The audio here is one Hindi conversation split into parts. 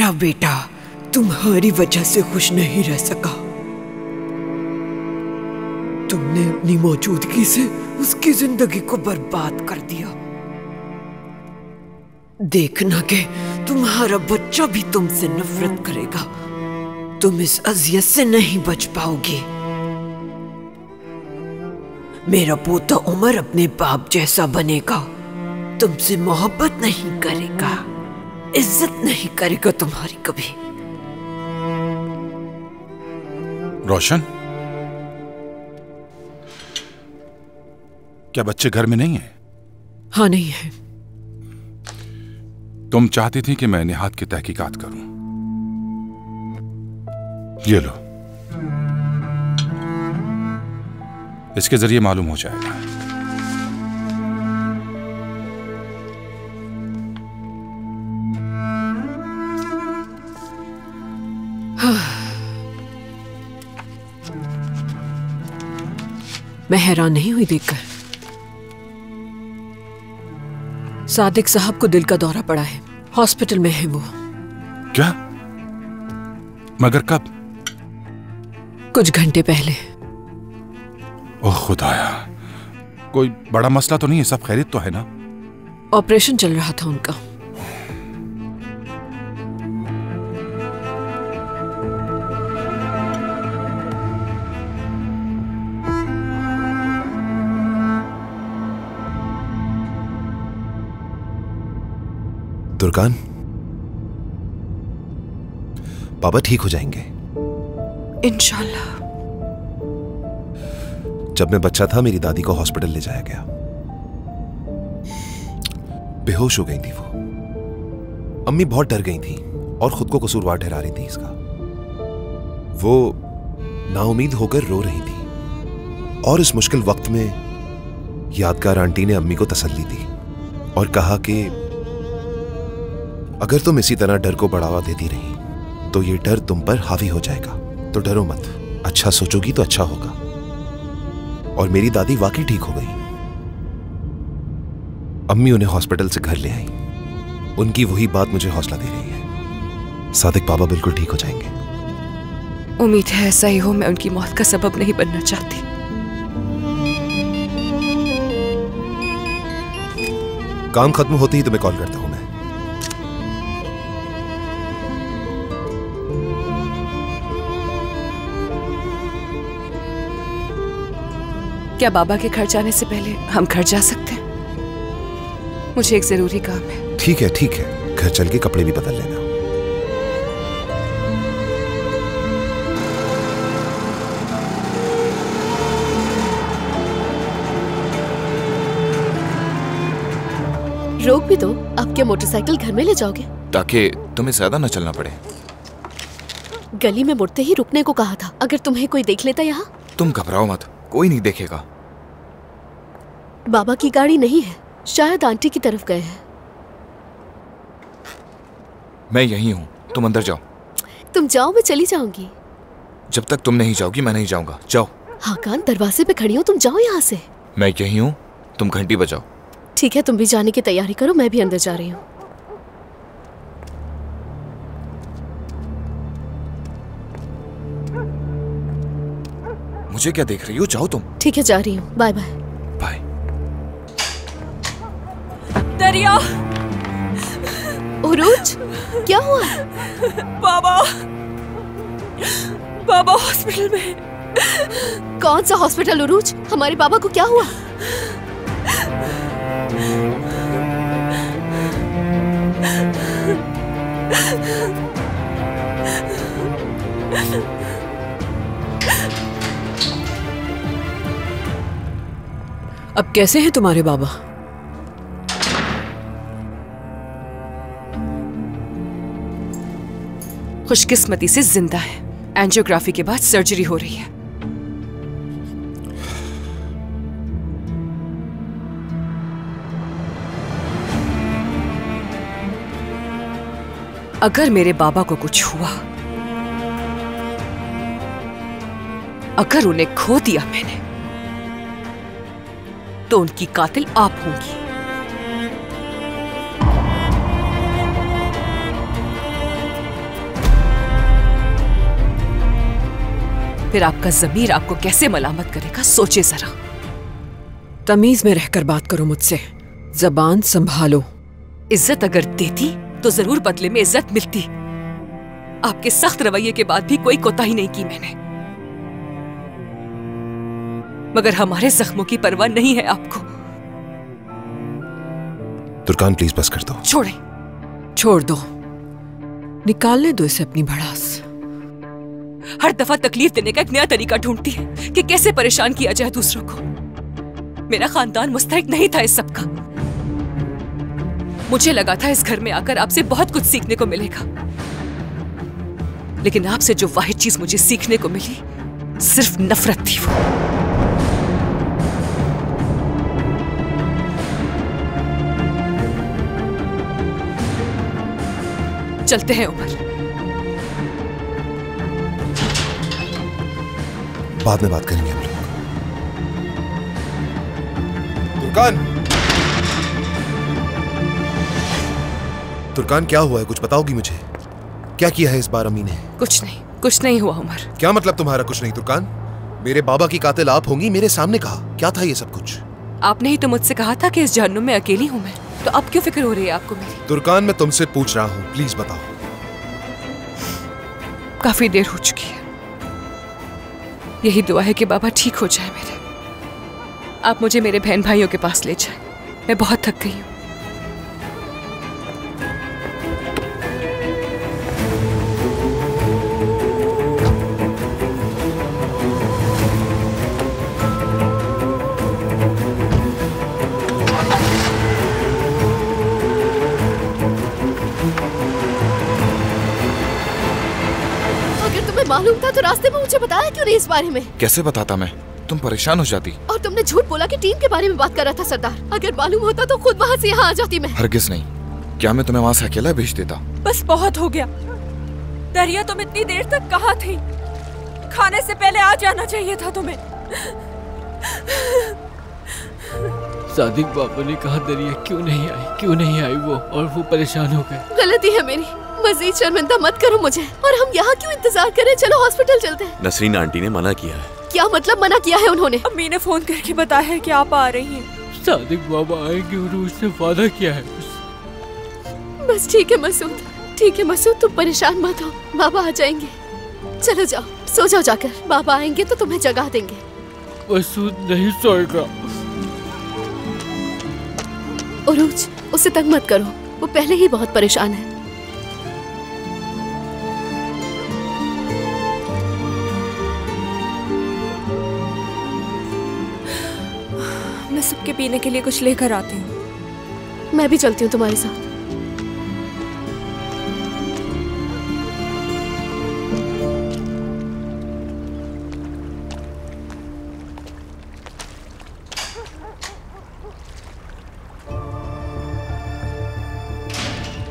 मेरा बेटा तुम्हारी वजह से खुश नहीं रह सका। तुमने अपनी मौजूदगी से उसकी जिंदगी को बर्बाद कर दिया। देखना कि तुम्हारा बच्चा भी तुमसे नफरत करेगा। तुम इस अजियत से नहीं बच पाओगी। मेरा पोता उमर अपने बाप जैसा बनेगा, तुमसे मोहब्बत नहीं करेगा, इज्जत नहीं करेगा तुम्हारी कभी। रोशन, क्या बच्चे घर में नहीं है? हाँ, नहीं है। तुम चाहती थी कि मैं निहात की तहकीकात करूं। ये लो, इसके जरिए मालूम हो जाएगा। मैं हैरान नहीं हुई देखकर। सादिक साहब को दिल का दौरा पड़ा है, हॉस्पिटल में है वो। क्या? मगर कब? कुछ घंटे पहले। ओह खुदाया, कोई बड़ा मसला तो नहीं है? सब खैरियत तो है ना? ऑपरेशन चल रहा था उनका। तुर्कान, बाबा ठीक हो जाएंगे इंशाल्लाह। जब मैं बच्चा था मेरी दादी को हॉस्पिटल ले जाया गया। बेहोश हो गई थी वो। अम्मी बहुत डर गई थी और खुद को कसूरवार ठहरा रही थी इसका। वो नाउमीद होकर रो रही थी और इस मुश्किल वक्त में यादगार आंटी ने अम्मी को तसल्ली दी और कहा कि अगर तुम इसी तरह डर को बढ़ावा देती रही तो ये डर तुम पर हावी हो जाएगा, तो डरो मत, अच्छा सोचोगी तो अच्छा होगा। और मेरी दादी वाकई ठीक हो गई। अम्मी उन्हें हॉस्पिटल से घर ले आई। उनकी वही बात मुझे हौसला दे रही है। सादिक बाबा बिल्कुल ठीक हो जाएंगे। उम्मीद है ऐसा ही हो। मैं उनकी मौत का सबब नहीं बनना चाहती। काम खत्म होते ही तुम्हें कॉल करता हूं मैं। क्या बाबा के घर जाने से पहले हम घर जा सकते हैं? मुझे एक जरूरी काम है। ठीक है, ठीक है, घर चल के कपड़े भी बदल लेना। रोक भी दो। आप क्या मोटरसाइकिल घर में ले जाओगे? ताकि तुम्हें ज्यादा न चलना पड़े। गली में मुड़ते ही रुकने को कहा था। अगर तुम्हें कोई देख लेता यहाँ? तुम घबराओ मत, कोई नहीं देखेगा। बाबा की गाड़ी नहीं है, शायद आंटी की तरफ गए हैं। मैं यहीं हूँ, तुम अंदर जाओ। तुम जाओ, मैं चली जाऊंगी। जब तक तुम नहीं जाओगी मैं नहीं जाऊंगा। जाओ। हाकान, दरवाजे पे खड़ी हो, तुम जाओ यहाँ से। मैं यहीं हूँ, तुम घंटी बजाओ। ठीक है, तुम भी जाने की तैयारी करो, मैं भी अंदर जा रही हूँ। मुझे क्या देख रही हो? जाओ तुम। ठीक है, जा रही हूँ। Bye bye. Bye. Dariya, Urooj, क्या हुआ? बाबा, बाबा हॉस्पिटल में। कौन सा हॉस्पिटल उरूज? हमारे बाबा को क्या हुआ? अब कैसे हैं तुम्हारे बाबा? खुशकिस्मती से जिंदा है। एंजियोग्राफी के बाद सर्जरी हो रही है। अगर मेरे बाबा को कुछ हुआ, अगर उन्हें खो दिया मैंने, तो उनकी कातिल आप होंगी। फिर आपका ज़मीर आपको कैसे मलामत करेगा, सोचे जरा। तमीज में रहकर बात करो मुझसे, जबान संभालो। इज्जत अगर देती तो जरूर बदले में इज्जत मिलती। आपके सख्त रवैये के बाद भी कोई कोताही नहीं की मैंने, मगर हमारे जख्मों की परवाह नहीं है आपको। तुर्कान प्लीज बस कर दो। छोड़े। छोड़ दो, निकालने दो इसे अपनी भड़ास। हर दफा तकलीफ देने का एक नया तरीका ढूंढती है कि कैसे परेशान किया जाए दूसरों को। मेरा खानदान मुस्तहिक नहीं था इस सब का। मुझे लगा था इस घर में आकर आपसे बहुत कुछ सीखने को मिलेगा, लेकिन आपसे जो वाहिद चीज मुझे सीखने को मिली सिर्फ नफरत थी। वो चलते हैं उमर। बाद में बात करेंगे हम लोग। तुर्कान, तुर्कान क्या हुआ है, कुछ बताओगी मुझे? क्या किया है इस बार अम्मी ने? कुछ नहीं हुआ उमर। क्या मतलब तुम्हारा कुछ नहीं? तुर्कान, मेरे बाबा की कातिल आप होंगी, मेरे सामने कहा। क्या था ये सब कुछ? आपने ही तो मुझसे कहा था कि इस जहन्नुम में अकेली हूं मैं, तो अब क्यों फिक्र हो रही है आपको मेरी? तुर्कान, मैं तुमसे पूछ रहा हूँ, प्लीज बताओ। काफी देर हो चुकी है, यही दुआ है कि बाबा ठीक हो जाए मेरे। आप मुझे मेरे बहन भाइयों के पास ले जाएं, मैं बहुत थक गई हूँ। मालूम था तो रास्ते में मुझे बताया क्यों नहीं इस बारे में? कैसे बताता मैं? तुम परेशान हो जाती। और तुमने झूठ बोला कि टीम के बारे में बात कर रहा था सरदार। अगर मालूम होता तो खुद वहाँ से यहाँ आ जाती मैं। हरगिज नहीं। क्या मैं तुम्हें वहाँ से अकेला भेज देता? बस बहुत हो गया। दरिया, तुम इतनी देर तक कहाँ थी? खाने से पहले आ जाना चाहिए था तुम्हें। सादिक बाबा ने कहा दरिया क्यों नहीं आई वो, और वो परेशान हो गए। गलती है मेरी, मजीद शर्मिंदा मत करो मुझे। और हम यहाँ क्यों इंतजार करें? चलो हॉस्पिटल चलते हैं। नसरीन आंटी ने मना किया है। क्या मतलब मना किया है उन्होंने? अम्मी ने फोन करके बताया है कि आप आ रही हैं। सादिक बाबा आएंगे और उसने वादा किया है। बस ठीक है मसूद, ठीक है मसूद, तुम परेशान मत हो, बाबा आ जाएंगे। चलो जाओ, सो जाओ जाकर, बाबा आएंगे तो तुम्हें जगा देंगे। मसूद नहीं सोएगा। उरूज, उसे तंग मत करो, वो पहले ही बहुत परेशान है। मैं सबके पीने के लिए कुछ लेकर आती हूँ। मैं भी चलती हूँ तुम्हारे साथ।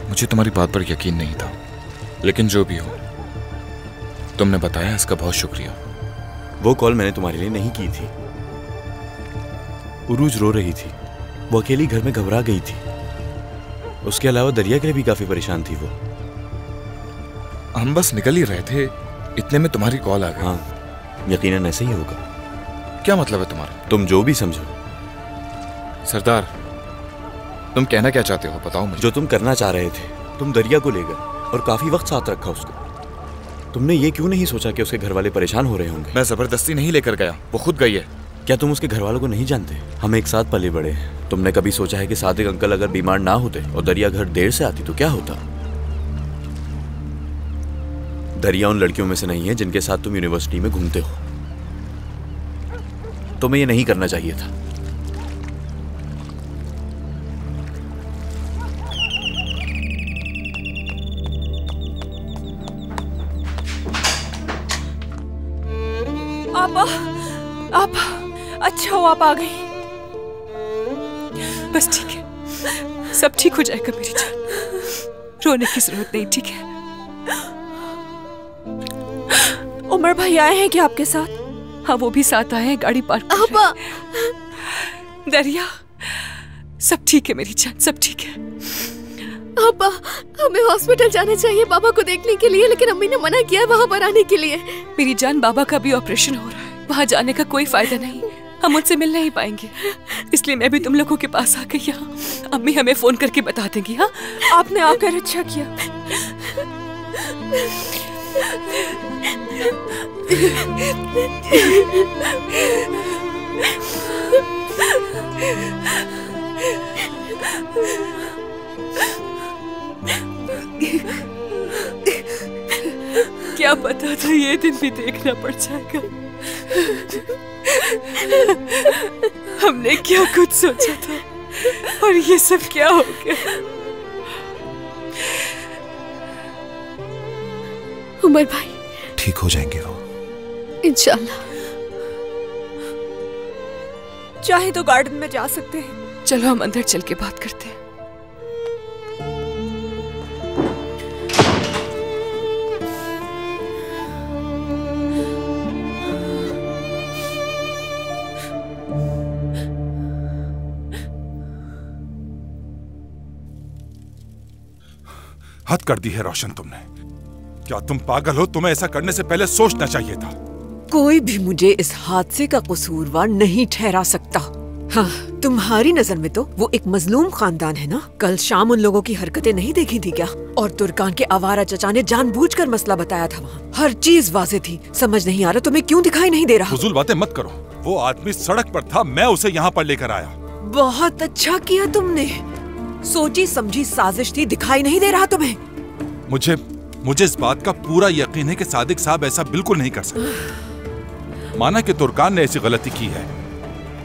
मुझे तुम्हारी बात पर यकीन नहीं था, लेकिन जो भी हो, तुमने बताया इसका बहुत शुक्रिया। वो कॉल मैंने तुम्हारे लिए नहीं की थी। उरूज रो रही थी, वो अकेली घर में घबरा गई थी। उसके अलावा दरिया के लिए भी काफी परेशान थी वो। हम बस निकल ही रहे थे, इतने में तुम्हारी कॉल आ गई। हाँ, यकीनन ऐसे ही होगा। क्या मतलब है तुम्हारा? तुम जो भी समझो। सरदार, तुम कहना क्या चाहते हो बताओ मुझे। जो तुम करना चाह रहे थे, तुम दरिया को ले गए और काफी वक्त साथ रखा उसको। तुमने ये क्यों नहीं सोचा कि उसके घर वाले परेशान हो रहे होंगे? मैं जबरदस्ती नहीं लेकर गया, वो खुद गई है। क्या तुम उसके घर वालों को नहीं जानते? हम एक साथ पले बड़े हैं। तुमने कभी सोचा है कि सादिक अंकल अगर बीमार ना होते और दरिया घर देर से आती तो क्या होता? दरिया उन लड़कियों में से नहीं है जिनके साथ तुम यूनिवर्सिटी में घूमते हो। तुम्हें ये नहीं करना चाहिए था। आप अच्छा हो, आप आ गई। बस ठीक है, सब ठीक हो जाएगा मेरी जान, रोने की जरूरत नहीं, ठीक है? उमर भाई आए हैं क्या आपके साथ? हाँ, वो भी साथ आए हैं, गाड़ी पार्क कर रहे हैं। दरिया, सब ठीक है मेरी जान, सब ठीक है। पापा, हमें हॉस्पिटल जाना चाहिए बाबा को देखने के लिए, लेकिन अम्मी ने मना किया है वहाँ पर आने के लिए। मेरी जान, बाबा का भी ऑपरेशन हो रहा है, वहाँ जाने का कोई फायदा नहीं, हम उनसे मिल नहीं पाएंगे। इसलिए मैं भी तुम लोगों के पास आ गई यहाँ। अम्मी हमें फोन करके बता देंगी। हाँ, आपने आकर अच्छा किया। क्या पता था ये दिन भी देखना पड़ जाएगा। हमने क्या कुछ सोचा था और ये सब क्या हो गया। उमर भाई ठीक हो जाएंगे वो, इंशाल्लाह। चाहे तो गार्डन में जा सकते हैं। चलो हम अंदर चल के बात करते हैं। हद कर दी है रोशन तुमने। क्या तुम पागल हो? तुम्हें ऐसा करने से पहले सोचना चाहिए था। कोई भी मुझे इस हादसे का कसूरवार नहीं ठहरा सकता। हाँ, तुम्हारी नजर में तो वो एक मजलूम खानदान है ना। कल शाम उन लोगों की हरकतें नहीं देखी थी क्या? और तुर्कान के आवारा चचा ने जानबूझकर मसला बताया था वहाँ। हर चीज वाज़ेह थी। समझ नहीं आ रहा तुम्हें क्यों दिखाई नहीं दे रहा? फजूल बातें मत करो। वो आदमी सड़क पर था, मैं उसे यहाँ पर लेकर आया। बहुत अच्छा किया तुमने। सोची समझी साजिश थी, दिखाई नहीं दे रहा तुम्हें? मुझे इस बात का पूरा यकीन है कि सादिक साहब ऐसा बिल्कुल नहीं कर सकते। माना कि तुर्कान ने ऐसी गलती की है,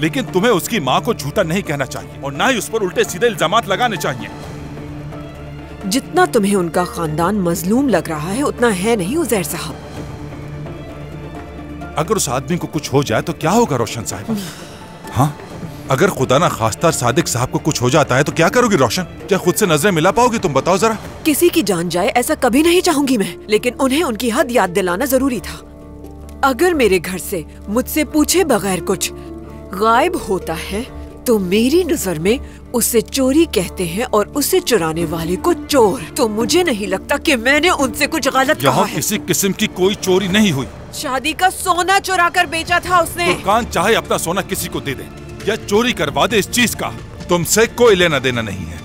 लेकिन तुम्हें उसकी माँ को झूठा नहीं कहना चाहिए और ना ही उस पर उल्टे सीधे इल्जामात लगाने चाहिए। जितना तुम्हें उनका खानदान मजलूम लग रहा है उतना है नहीं उजैर साहब। अगर उस आदमी को कुछ हो जाए तो क्या होगा रोशन साहब? हाँ, अगर खुदा ना खास्ता सादिक साहब को कुछ हो जाता है तो क्या करोगी रोशन? क्या खुद से नजरें मिला पाओगी? तुम बताओ जरा। किसी की जान जाए ऐसा कभी नहीं चाहूंगी मैं, लेकिन उन्हें उनकी हद याद दिलाना जरूरी था। अगर मेरे घर से मुझसे पूछे बगैर कुछ गायब होता है तो मेरी नजर में उसे चोरी कहते हैं और उसे चुराने वाले को चोर। तो मुझे नहीं लगता कि मैंने उनसे कुछ गलत कहा यहाँ है। किसी किस्म की कोई चोरी नहीं हुई। शादी का सोना चुरा कर बेचा था उसने। तुर्कान चाहे अपना सोना किसी को दे दे या चोरी करवा दे, इस चीज का तुमसे कोई लेना देना नहीं है।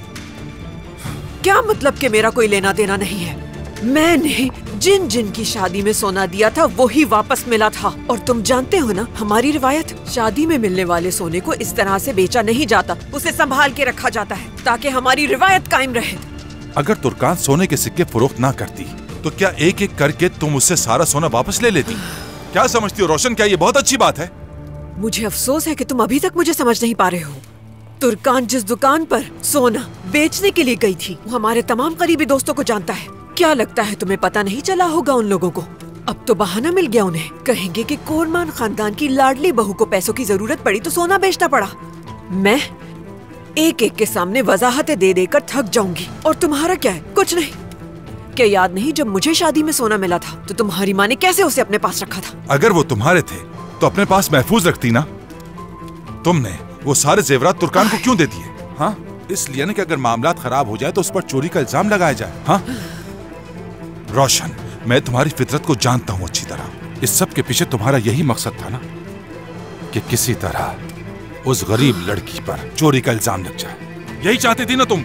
क्या मतलब कि मेरा कोई लेना देना नहीं है? मैंने जिन जिन की शादी में सोना दिया था वो ही वापस मिला था। और तुम जानते हो ना हमारी रिवायत, शादी में मिलने वाले सोने को इस तरह से बेचा नहीं जाता, उसे संभाल के रखा जाता है ताकि हमारी रिवायत कायम रहे। अगर तुर्कान सोने के सिक्के फरोख्त ना करती तो क्या एक एक करके तुम उससे सारा सोना वापस ले लेती? क्या समझती हो रोशन? क्या ये बहुत अच्छी बात है? मुझे अफसोस है कि तुम अभी तक मुझे समझ नहीं पा रहे हो। तुर्कान जिस दुकान पर सोना बेचने के लिए गई थी वो हमारे तमाम करीबी दोस्तों को जानता है। क्या लगता है तुम्हें पता नहीं चला होगा उन लोगों को? अब तो बहाना मिल गया उन्हें। कहेंगे कि कोरमान खानदान की लाडली बहू को पैसों की जरूरत पड़ी तो सोना बेचना पड़ा। मैं एक एक के सामने वजाहतें दे देकर थक जाऊंगी। और तुम्हारा क्या है? कुछ नहीं। क्या याद नहीं जब मुझे शादी में सोना मिला था तो तुम्हारी माँ ने कैसे उसे अपने पास रखा था? अगर वो तुम्हारे थे तो अपने पास महफूज रखती ना। तुमने वो सारे जेवरात तुर्कान को क्यों दे दिए? हाँ, इसलिए ना कि अगर मामलात खराब हो जाए तो उस पर चोरी का इल्जाम लगाया जाए। हाँ रोशन, मैं तुम्हारी फितरत को जानता हूँ अच्छी तरह। इस सब के पीछे तुम्हारा यही मकसद था ना कि किसी तरह उस गरीब लड़की पर चोरी का इल्जाम लग जाए। यही चाहती थी ना तुम?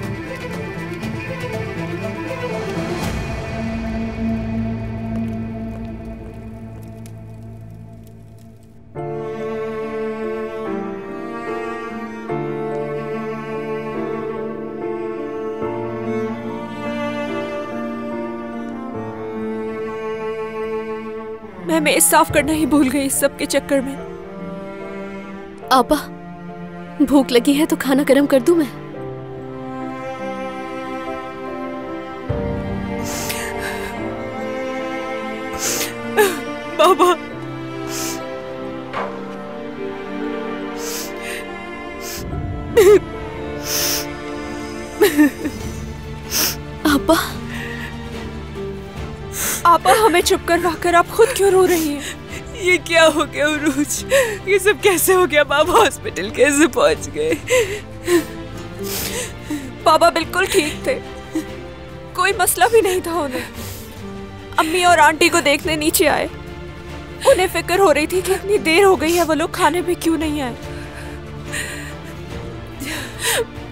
मैं मेज साफ करना ही भूल गई इस सब के चक्कर में। आपा, भूख लगी है तो खाना गरम कर दूं मैं? बाबा, आपा, आपा हमें चुप करवाकर आप खुद क्यों रो रही हैं? ये क्या हो गया उरूज? ये सब कैसे हो गया? बाबा हॉस्पिटल कैसे पहुंच गए? बाबा बिल्कुल ठीक थे। कोई मसला भी नहीं था उन्हें। अम्मी और आंटी को देखने नीचे आए। उन्हें फिक्र हो रही थी कि इतनी देर हो गई है, वो लोग खाने पे क्यों नहीं आए।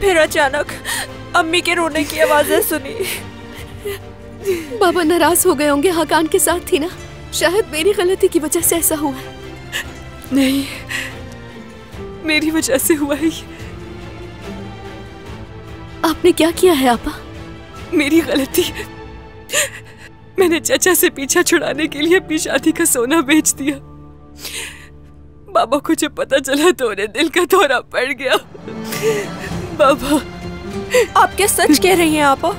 फिर अचानक अम्मी के रोने की आवाजें सुनी। बाबा नाराज हो गए होंगे, हाकान के साथ थी ना, शायद मेरी गलती की वजह से ऐसा हुआ। नहीं, मेरी वजह से हुआ ही। आपने क्या किया है आपा? मेरी गलती, मैंने चाचा से पीछा छुड़ाने के लिए अपनी शादी का सोना बेच दिया। बाबा को जब पता चला तो उन्हें दिल का दौरा पड़ गया। बाबा, आप क्या सच कह रही हैं आपा?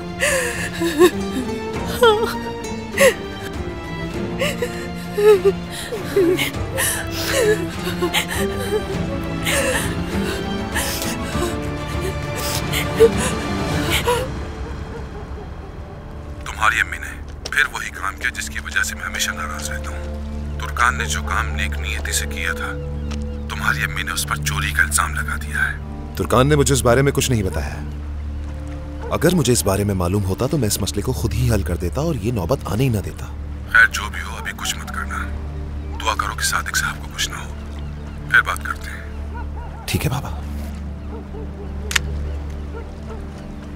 तुम्हारी अम्मी ने फिर वही काम किया जिसकी वजह से मैं हमेशा नाराज रहता हूँ। तुर्कान ने जो काम नेक नियति से किया था, तुम्हारी अम्मी ने उस पर चोरी का इल्जाम लगा दिया है। तुर्कान ने मुझे इस बारे में कुछ नहीं बताया। अगर मुझे इस बारे में मालूम होता तो मैं इस मसले को खुद ही हल कर देता और ये नौबत आने ही ना देता। खैर, जो भी हो, अभी कुछ मत करना। दुआ करो कि सादिक साहब को कुछ ना हो, फिर बात करते हैं। ठीक है बाबा।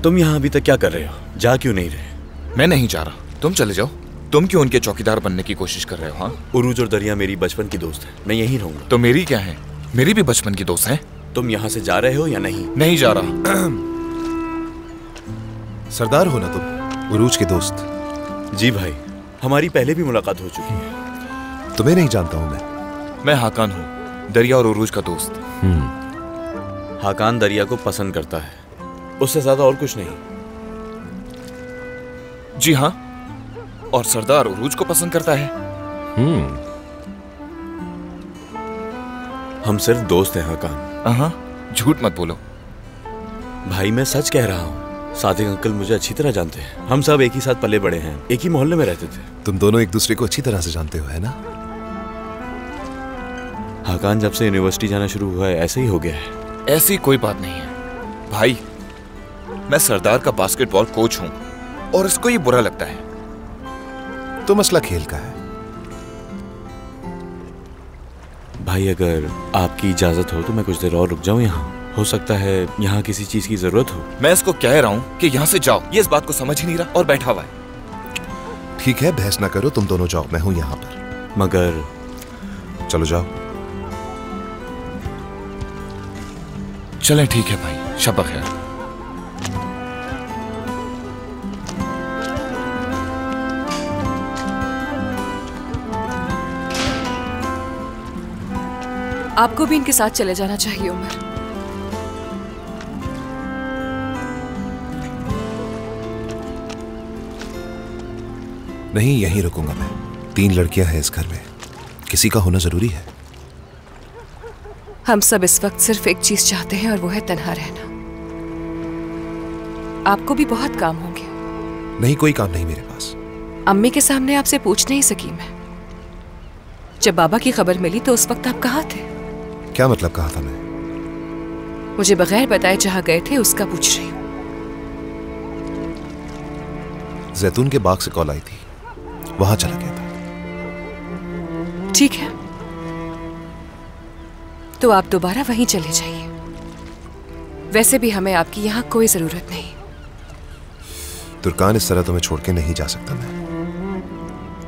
तुम यहाँ अभी तक क्या कर रहे हो? जा क्यों नहीं रहे? मैं नहीं जा रहा, तुम चले जाओ। तुम क्यों उनके चौकीदार बनने की कोशिश कर रहे हो? हाँ, उरूज और दरिया मेरी बचपन की दोस्त है, मैं यहीं रहूंगा। तो मेरी क्या है? मेरी भी बचपन की दोस्त है। तुम यहाँ से जा रहे हो या नहीं? नहीं जा रहा। सरदार हो ना तुम, उरूज के दोस्त? जी भाई, हमारी पहले भी मुलाकात हो चुकी है। तुम्हें नहीं जानता हूँ मैं हाकान हूँ, दरिया और उरूज का दोस्त। हाकान दरिया को पसंद करता है, उससे ज्यादा और कुछ नहीं। जी हाँ, और सरदार उरूज को पसंद करता है। हम सिर्फ दोस्त हैं हाकान। झूठ मत बोलो भाई, मैं सच कह रहा हूँ। सादिक अंकल मुझे अच्छी तरह जानते हैं, हम सब एक ही साथ पले बड़े हैं, एक ही मोहल्ले में रहते थे। तुम दोनों एक दूसरे को अच्छी तरह से जानते हो, है ना? हाकान जब से यूनिवर्सिटी जाना शुरू हुआ है ऐसे ही हो गया है। ऐसी कोई बात नहीं है भाई, मैं सरदार का बास्केटबॉल कोच हूँ और इसको ये बुरा लगता है। तो मसला खेल का है। भाई, अगर आपकी इजाजत हो तो मैं कुछ देर और रुक जाऊं यहाँ। हो सकता है यहाँ किसी चीज की जरूरत हो। मैं इसको कह रहा हूँ कि यहाँ से जाओ, ये इस बात को समझ ही नहीं रहा और बैठा हुआ है। ठीक है, बहस ना करो, तुम दोनों जाओ, मैं हूँ यहाँ पर। मगर चलो जाओ। चलें, ठीक है भाई, शब खैर। आपको भी इनके साथ चले जाना चाहिए उमर। नहीं, यहीं रुकूंगा मैं। 3 लड़कियां हैं इस घर में, किसी का होना जरूरी है। हम सब इस वक्त सिर्फ एक चीज चाहते हैं और वो है तन्हा रहना। आपको भी बहुत काम होंगे। नहीं, कोई काम नहीं मेरे पास। अम्मी के सामने आपसे पूछ नहीं सकी मैं। जब बाबा की खबर मिली तो उस वक्त आप कहाँ थे? क्या मतलब कहा था मैं? मुझे बगैर बताए जहाँ गए थे उसका पूछ रही हूँ। जैतून के बाग से कॉल आई थी, वहां चला गया था। ठीक है, तो आप दोबारा वहीं चले जाइए। वैसे भी हमें आपकी यहाँ कोई जरूरत नहीं। तुर्कान, इस तरह तुम्हें छोड़ के नहीं जा सकता मैं।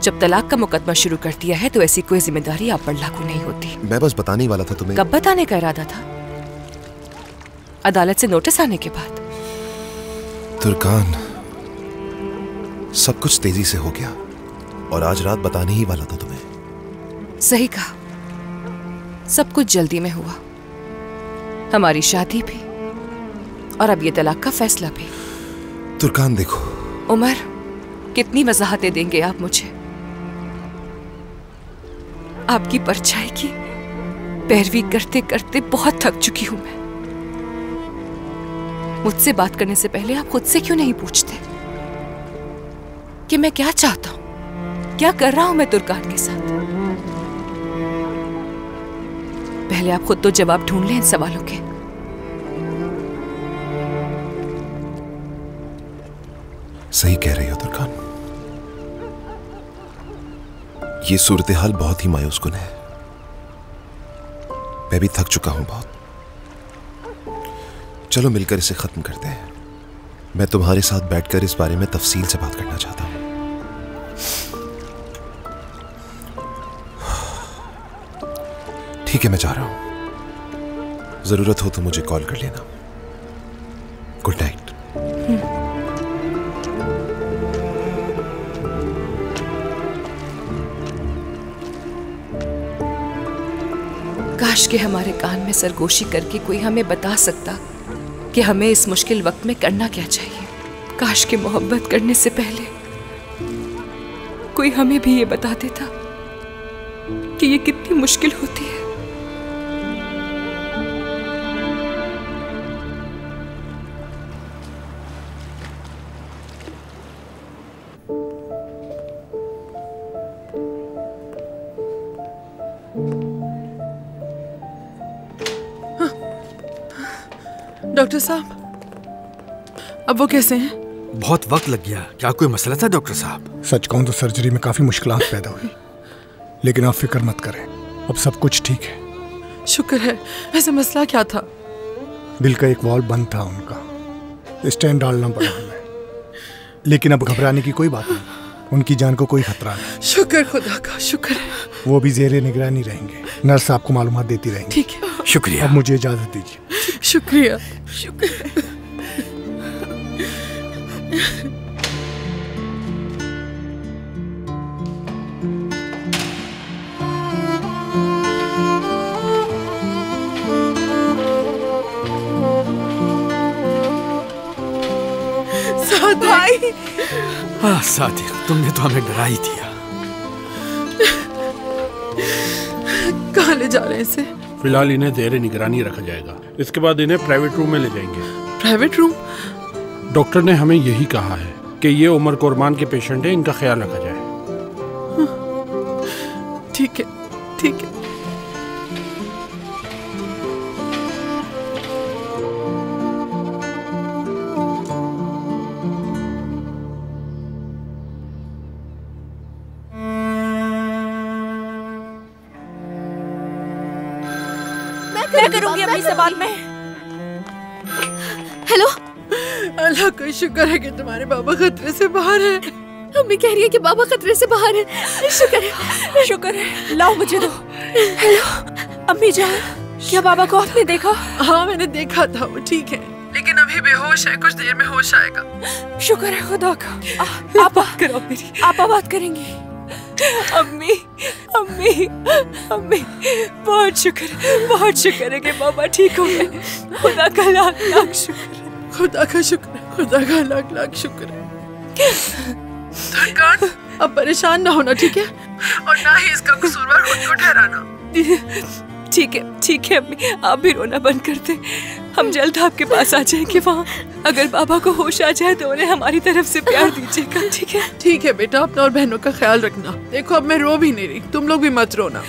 जब तलाक का मुकदमा शुरू कर दिया है तो ऐसी कोई जिम्मेदारी आप पर लागू नहीं होती। मैं बस बताने वाला था तुम्हें। कब बताने का इरादा था? अदालत से नोटिस आने के बाद? तुर्कान, सब कुछ तेजी से हो गया और आज रात बताने ही वाला था तुम्हें। सही कहा, सब कुछ जल्दी में हुआ। हमारी शादी भी और अब ये तलाक का फैसला भी। तुर्कान देखो। उमर, कितनी वजाहतें देंगे आप मुझे? आपकी परछाई की पैरवी करते करते बहुत थक चुकी हूं मैं। मुझसे बात करने से पहले आप खुद से क्यों नहीं पूछते कि मैं क्या चाहता हूं, क्या कर रहा हूं मैं तुर्कान के साथ? पहले आप खुद तो जवाब ढूंढ लें इन सवालों के। सही कह रही हो तुर्कान, ये सूरत हाल बहुत ही मायूस कुन है। मैं भी थक चुका हूं बहुत। चलो मिलकर इसे खत्म करते हैं। मैं तुम्हारे साथ बैठकर इस बारे में तफसील से बात करना चाहता हूं। ठीक है, मैं जा रहा हूं। जरूरत हो तो मुझे कॉल कर लेना। Good night. काश के हमारे कान में सरगोशी करके कोई हमें बता सकता कि हमें इस मुश्किल वक्त में करना क्या चाहिए। काश के मोहब्बत करने से पहले कोई हमें भी ये बता देता कि ये कितनी मुश्किल होती है। डॉक्टर साहब, अब वो कैसे हैं? बहुत वक्त लग गया। क्या कोई मसला था डॉक्टर साहब? सच कहूं तो सर्जरी में काफी मुश्किलात पैदा हुई, लेकिन आप फिक्र मत करें, अब सब कुछ ठीक है। शुक्र है। वैसे मसला क्या था? दिल का एक वॉल्व बंद था, उनका स्टेंट डालना पड़ा हमें, लेकिन अब घबराने की कोई बात नहीं, उनकी जान को कोई खतरा नहीं। शुक्र खुदा का, शुक्र है। वो भी ज़ेरे निगरानी रहेंगे, नर्स आपको मालूमात देती रहेंगी। ठीक है, शुक्रिया। अब मुझे इजाजत दीजिए। शुक्रिया। शुक्रिया। भाई। हाँ सादिक, तुमने तो हमें डरा ही दिया। कहाँ ले जा रहे हैं इसे? फिलहाल इन्हें ज़ेरे निगरानी रखा जाएगा, इसके बाद इन्हें प्राइवेट रूम में ले जाएंगे। Private room? डॉक्टर ने हमें यही कहा है कि ये उमर कुर्बान के पेशेंट है, इनका ख्याल रखा जाए। ठीक है, ठीक है। मैं करूंगी अपनी से बात में। हेलो। अल्लाह का शुक्र है कि तुम्हारे बाबा खतरे से बाहर है। अम्मी कह रही है कि बाबा खतरे से बाहर है। शुक्र है, शुक्र है। लाओ मुझे दो। हेलो अम्मी जान, क्या बाबा को आपने देखा? हाँ मैंने देखा था, वो ठीक है, लेकिन अभी बेहोश है, कुछ देर में होश आएगा। शुक्र है खुदा का। आप बात करो मेरी। आप बात करेंगी? अम्मी, अम्मी, अम्मी, बहुत शुक्र है कि बाबा ठीक हो गए। खुदा का लाख लाख शुक्र है। खुदा का शुक्र है, खुदा का लाख लाख शुक्र है। तुर्कान, अब परेशान ना होना, ठीक है? और ना ही इसका कसूरवार खुद को ठहराना। ठीक है अम्मी, आप भी रोना बंद कर दें। हम जल्द आपके पास आ जाएंगे वहाँ। अगर बाबा को होश आ जाए तो उन्हें हमारी तरफ से प्यार दीजिएगा, ठीक है? ठीक है बेटा, अपना और बहनों का ख्याल रखना। देखो अब मैं रो भी नहीं रही, तुम लोग भी मत रोना।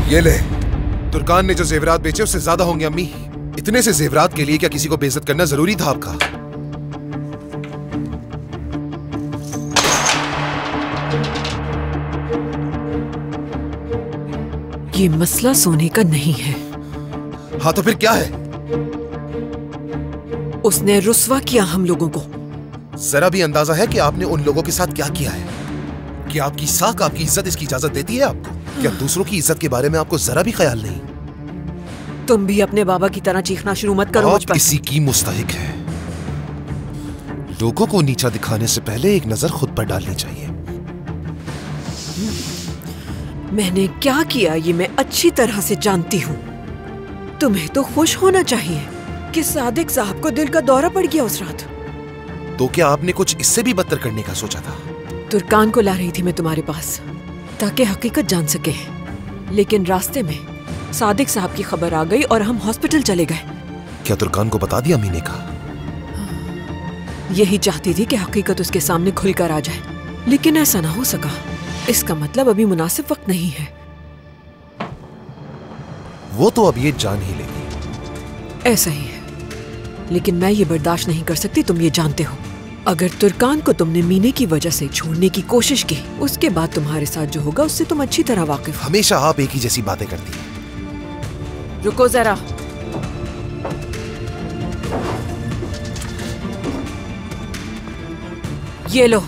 ये ले, तुर्कान ने जो जेवरात बेचे उससे ज्यादा होंगे अम्मी। इतने से जेवरात के लिए क्या किसी को बेइज्जत करना जरूरी था आपका? ये मसला सोने का नहीं है। हाँ तो फिर क्या है? उसने रुस्वा किया हम लोगों को। जरा भी अंदाजा है कि आपने उन लोगों के साथ क्या किया है? कि आपकी साख, आपकी इज्जत इसकी इजाजत देती है आपको? क्या दूसरों की इज्जत के बारे में आपको जरा भी ख्याल नहीं? तुम भी अपने बाबा की तरह चीखना शुरू मत करो मुझ पर। इसी की मुस्तहिक है। लोगों को नीचा दिखाने से पहले एक नजर खुद पर डालनी चाहिए। मैंने क्या किया ये मैं अच्छी तरह से जानती हूँ। तुम्हें तो खुश होना चाहिए कि सादिक साहब को दिल का दौरा पड़ गया उस रात। तो क्या आपने कुछ इससे भी बदतर करने का सोचा था? तुर्कान को ला रही थी मैं तुम्हारे पास ताकि हकीकत जान सके, लेकिन रास्ते में सादिक साहब की खबर आ गई और हम हॉस्पिटल चले गए। क्या तुर्कान को बता दिया मीने का? यही चाहती थी कि हकीकत उसके सामने खुलकर आ जाए, लेकिन ऐसा ना हो सका। इसका मतलब अभी मुनासिब वक्त नहीं है। वो तो अब ये जान ही लेगी। ऐसा ही है, लेकिन मैं ये बर्दाश्त नहीं कर सकती, तुम ये जानते हो। अगर तुर्कान को तुमने मीने की वजह से छोड़ने की कोशिश की, उसके बाद तुम्हारे साथ जो होगा उससे तुम अच्छी तरह वाकिफ हो। हमेशा आप एक ही जैसी बातें करती हैं। रुको जरा। ये लो।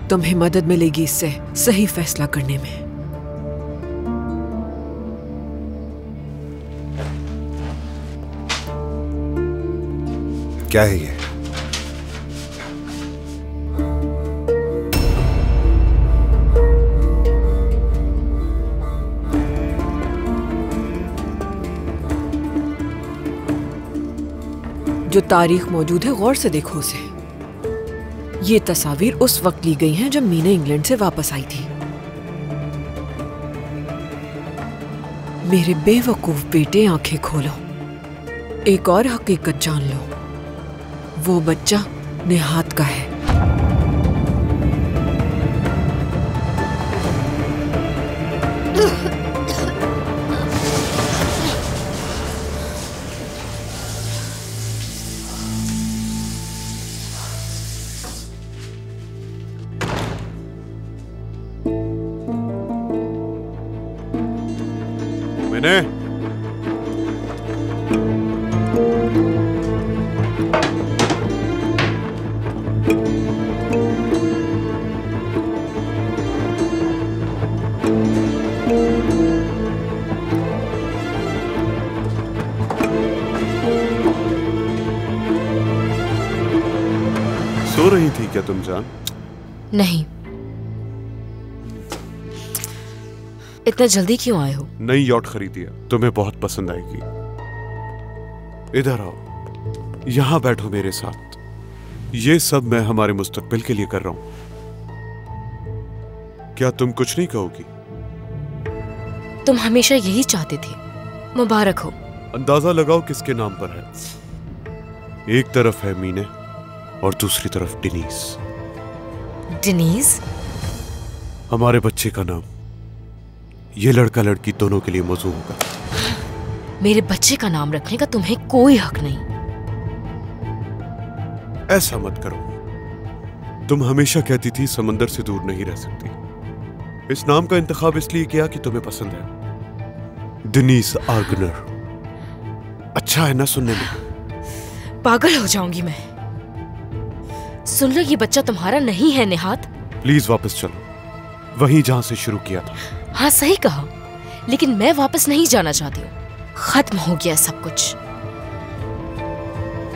तुम्हें मदद मिलेगी इससे सही फैसला करने में। क्या है ये? जो तारीख मौजूद है गौर से देखो उसे। ये तस्वीर उस वक्त ली गई हैं जब मीना इंग्लैंड से वापस आई थी। मेरे बेवकूफ बेटे, आंखें खोलो, एक और हकीकत जान लो। वो बच्चा निहात का है। मैंने सो रही थी क्या तुम जान? नहीं। इतना जल्दी क्यों आए हो? नई यॉट खरीदी है, तुम्हें बहुत पसंद आएगी। इधर आओ, यहां बैठो मेरे साथ। ये सब मैं हमारे मुस्तकबिल के लिए कर रहा हूं। क्या तुम कुछ नहीं कहोगी? तुम हमेशा यही चाहते थे। मुबारक हो। अंदाजा लगाओ किसके नाम पर है। एक तरफ है मीने और दूसरी तरफ डेनीस। डेनीस? हमारे बच्चे का नाम। ये लड़का लड़की दोनों के लिए मौजूद होगा। मेरे बच्चे का नाम रखने का तुम्हें कोई हक नहीं। ऐसा मत करो। तुम हमेशा कहती थी समंदर से दूर नहीं रह सकती। इस नाम का इंतखाब इसलिए किया कि तुम्हें पसंद है। डेनीस आर्गनर। अच्छा है ना सुनने में? पागल हो जाऊंगी मैं। सुन लो, ये बच्चा तुम्हारा नहीं है निहात। प्लीज वापस चलो, वहीं जहां से शुरू किया था। हाँ सही कहा, लेकिन मैं वापस नहीं जाना चाहती हूँ। खत्म हो गया सब कुछ।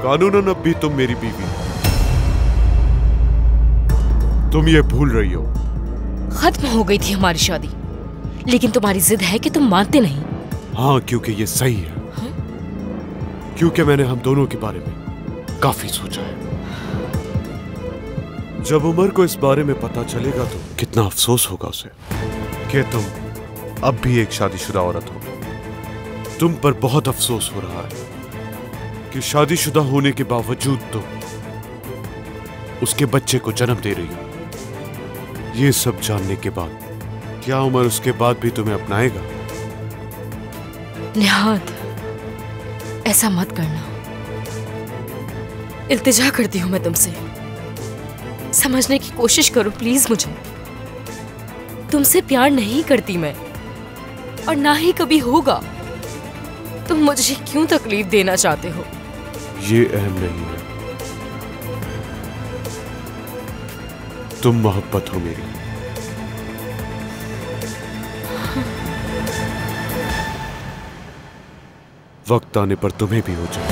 कानूनन अब भी तुम मेरी बीवी। तुम ये भूल रही हो। खत्म हो गई थी हमारी शादी, लेकिन तुम्हारी जिद है कि तुम मानते नहीं। हाँ, क्योंकि ये सही है। क्योंकि मैंने हम दोनों के बारे में काफी सोचा है। जब उमर को इस बारे में पता चलेगा तो कितना अफसोस होगा उसे कि तुम अब भी एक शादीशुदा औरत हो। तुम पर बहुत अफसोस हो रहा है कि शादीशुदा होने के बावजूद तुम उसके बच्चे को जन्म दे रही हो। ये सब जानने के बाद क्या उमर उसके बाद भी तुम्हें अपनाएगा? निहात, ऐसा मत करना। इल्तिजा करती हूं मैं तुमसे। समझने की कोशिश करो प्लीज मुझे। तुमसे प्यार नहीं करती मैं, और ना ही कभी होगा। तुम मुझे क्यों तकलीफ देना चाहते हो? ये अहम नहीं है। तुम मोहब्बत हो मेरी। वक्त आने पर तुम्हें भी हो जाए।